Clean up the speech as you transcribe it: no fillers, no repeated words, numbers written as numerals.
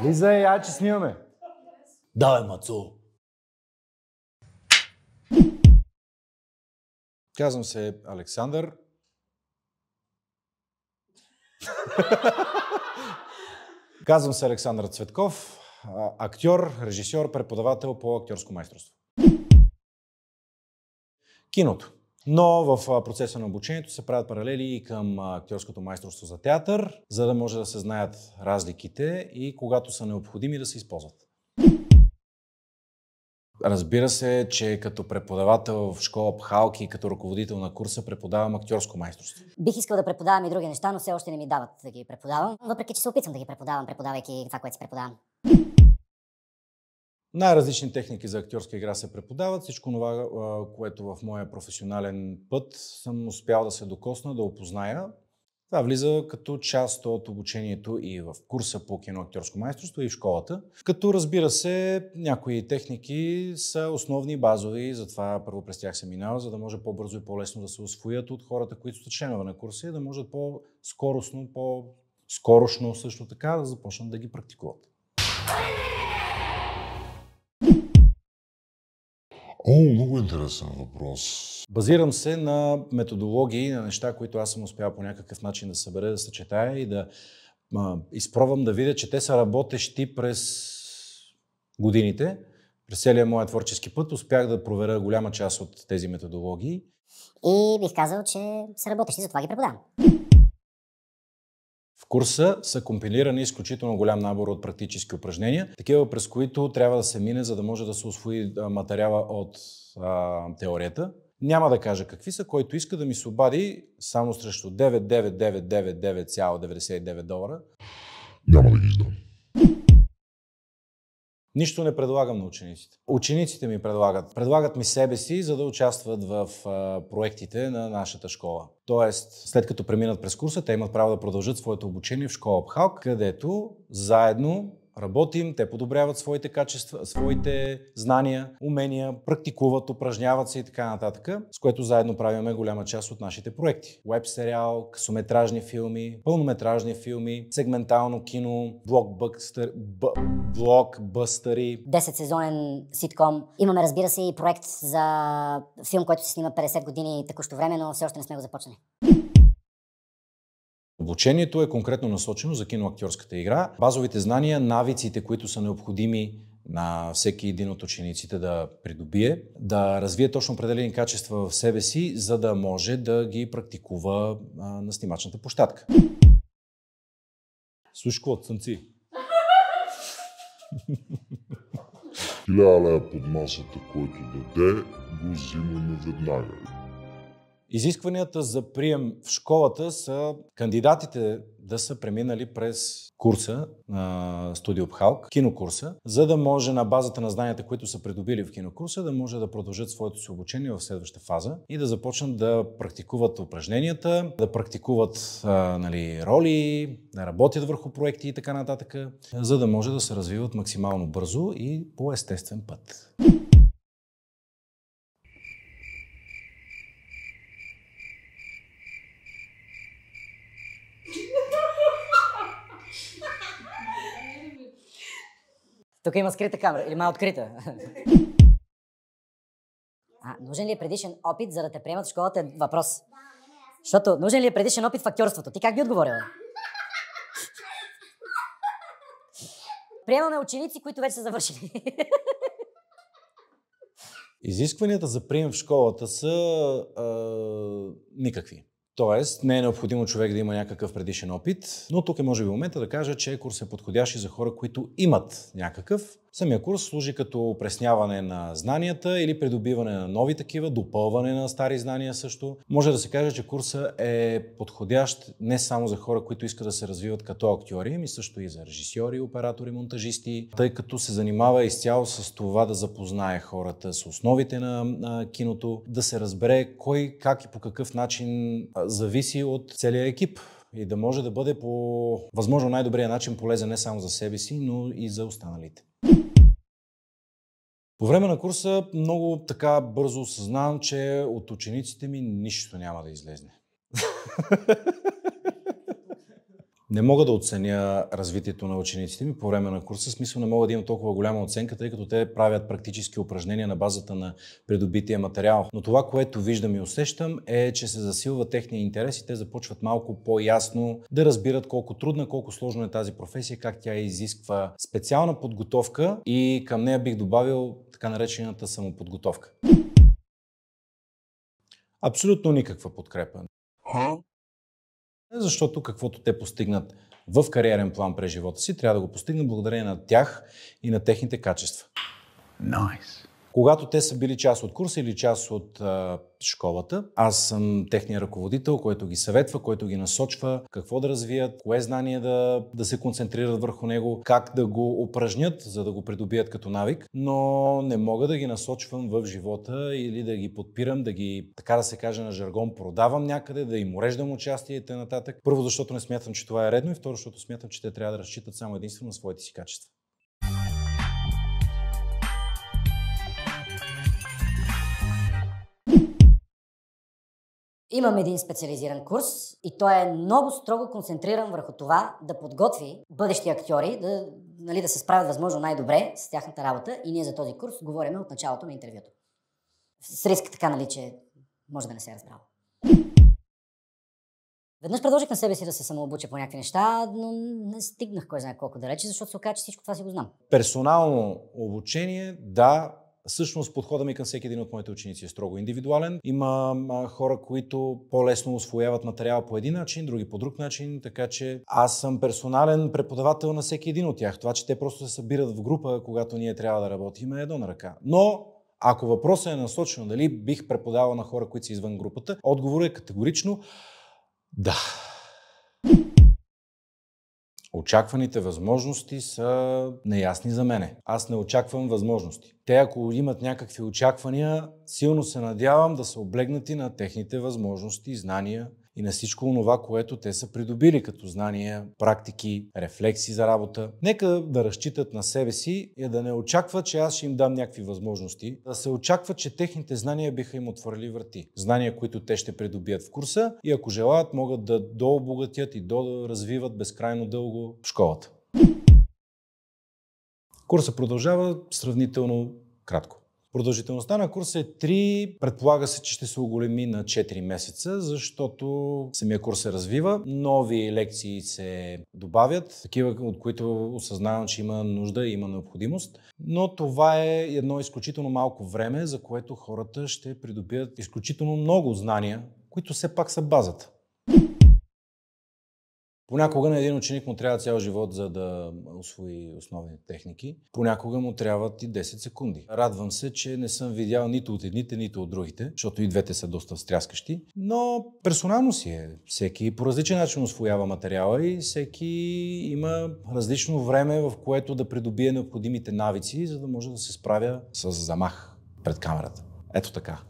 Влизай, я че снимаме. Давай, Мацо. Казвам се Александър. Казвам се Александър Цветков, актьор, режисьор, преподавател по актьорско майсторство. Киното. Но в процеса на обучението се правят паралели и към актьорското майсторство за театър, за да може да се знаят разликите и когато са необходими да се използват. Разбира се, че като преподавател в школа Пхалки и като ръководител на курса преподавам актьорско майсторство. Бих искал да преподавам и други неща, но все още не ми дават да ги преподавам, въпреки че се опитвам да ги преподавам, преподавайки това, което си преподавам. Най-различни техники за актьорска игра се преподават. Всичко това, което в моя професионален път съм успял да се докосна, да опозная. Това влиза като част от обучението и в курса по киноактьорско майсторство и в школата. Като разбира се, някои техники са основни, базови, затова първо през тях се минава, за да може по-бързо и по-лесно да се усвоят от хората, които са членове на курса и да можат по-скоростно, по-скорошно също така да започнат да ги практикуват. Много интересен въпрос. Базирам се на методологии, на неща, които аз съм успял по някакъв начин да събера, да съчетая и да изпробвам да видя, че те са работещи през годините. През целия моя творчески път успях да проверя голяма част от тези методологии. И бих казал, че са работещи, затова ги преподавам. В курса са компилирани изключително голям набор от практически упражнения, такива през които трябва да се мине, за да може да се усвои материала от теорията. Няма да кажа какви са, който иска да ми се обади само срещу $9,999,99. Няма да ги издам. Нищо не предлагам на учениците. Учениците ми предлагат ми себе си, за да участват в проектите на нашата школа. Тоест, след като преминат през курса, те имат право да продължат своето обучение в школа Пхалк, където заедно работим, те подобряват своите качества, своите знания, умения, практикуват, упражняват се и така нататък, с което заедно правиме голяма част от нашите проекти. Уеб сериал, късометражни филми, пълнометражни филми, сегментално кино, блокбъстъри. 10-сезонен ситком. Имаме, разбира се, и проект за филм, който се снима 50 години текущо време, но все още не сме го започнали. Обучението е конкретно насочено за киноактьорската игра. Базовите знания, навиците, които са необходими на всеки един от учениците да придобие, да развие точно определени качества в себе си, за да може да ги практикува на снимачната площадка. Слушай, какво цънци? 1000 лева под масата, който даде, го взимаме веднага. Изискванията за прием в школата са кандидатите да са преминали през курса на Студио Пхалк, кинокурса, за да може на базата на знанията, които са придобили в кинокурса, да може да продължат своето си обучение в следваща фаза и да започнат да практикуват упражненията, да практикуват роли, да работят върху проекти и така нататък, за да може да се развиват максимално бързо и по естествен път. Тук има скрита камера или ма открита. Нужен ли е предишен опит, за да те приемат в школата, е въпрос. Защото нужен ли е предишен опит в актьорството? Ти как би отговорила? Приемаме ученици, които вече са завършили. Изискванията за прием в школата са никакви. Тоест, не е необходимо човек да има някакъв предишен опит, но тук е може би момента да кажа, че курс е подходящ и за хора, които имат някакъв. Самия курс служи като опресняване на знанията или придобиване на нови такива, допълване на стари знания също. Може да се каже, че курсът е подходящ не само за хора, които искат да се развиват като актьори, ами също и за режисьори, оператори, монтажисти, тъй като се занимава изцяло с това да запознае хората с основите на киното, да се разбере кой, как и по какъв начин зависи от целия екип и да може да бъде по възможно най-добрия начин полезен не само за себе си, но и за останалите. По време на курса много така бързо осъзнавам, че от учениците ми нищо няма да излезне. Не мога да оценя развитието на учениците ми по време на курса, в смисъл не мога да имам толкова голяма оценка, тъй като те правят практически упражнения на базата на придобития материал. Но това, което виждам и усещам, е, че се засилва техния интерес и те започват малко по-ясно да разбират колко трудна, колко сложна е тази професия, как тя изисква специална подготовка и към нея бих добавил така наречената самоподготовка. Абсолютно никаква подкрепа. Защото каквото те постигнат в кариерен план през живота си, трябва да го постигнат благодарение на тях и на техните качества. Nice. Когато те са били част от курса или част от школата, аз съм техния ръководител, който ги съветва, който ги насочва какво да развият, кое знание да се концентрират върху него, как да го упражнят, за да го придобият като навик, но не мога да ги насочвам в живота или да ги подпирам, да ги, така да се каже на жаргон, продавам някъде, да им уреждам участие и т.н. Първо, защото не смятам, че това е редно и второ, защото смятам, че те трябва да разчитат само единствено на своите си качества. Имам един специализиран курс и той е много строго концентриран върху това да подготви бъдещи актьори да се справят възможно най-добре с тяхната работа и ние за този курс говорим от началото на интервюто. С риск така, че може да не се е разбрал. Веднъж предложих на себе си да се самообуча по някакви неща, но не стигнах кой знае колко далече, защото се оказа, че всичко това си го знам. Персонално обучение, да. Всъщност подхода ми към всеки един от моите ученици е строго индивидуален. Има хора, които по-лесно усвояват материал по един начин, други по друг начин, така че аз съм персонален преподавател на всеки един от тях. Това, че те просто се събират в група, когато ние трябва да работим, е едно на ръка. Но ако въпросът е насочен дали бих преподавал на хора, които са извън групата, отговорът е категорично да. Очакваните възможности са неясни за мене. Аз не очаквам възможности. Те, ако имат някакви очаквания, силно се надявам да са облегнати на техните възможности, знания и на всичко това, което те са придобили като знания, практики, рефлекси за работа. Нека да разчитат на себе си и да не очакват, че аз ще им дам някакви възможности. Да се очаква, че техните знания биха им отворили врати. Знания, които те ще придобият в курса и ако желаят, могат да дообогатят и да развиват безкрайно дълго в школата. Курсът продължава сравнително кратко. Продължителността на курса е 3, предполага се, че ще се оголеми на 4 месеца, защото самия курс се развива, нови лекции се добавят, такива, от които осъзнавам, че има нужда и има необходимост, но това е едно изключително малко време, за което хората ще придобият изключително много знания, които все пак са базата. Понякога на един ученик му трябва цял живот, за да усвои основните техники. Понякога му трябват и 10 секунди. Радвам се, че не съм видял нито от едните, нито от другите, защото и двете са доста стряскащи. Но персонално си е. Всеки по различен начин усвоява материала и всеки има различно време, в което да придобие необходимите навици, за да може да се справя с замах пред камерата. Ето така.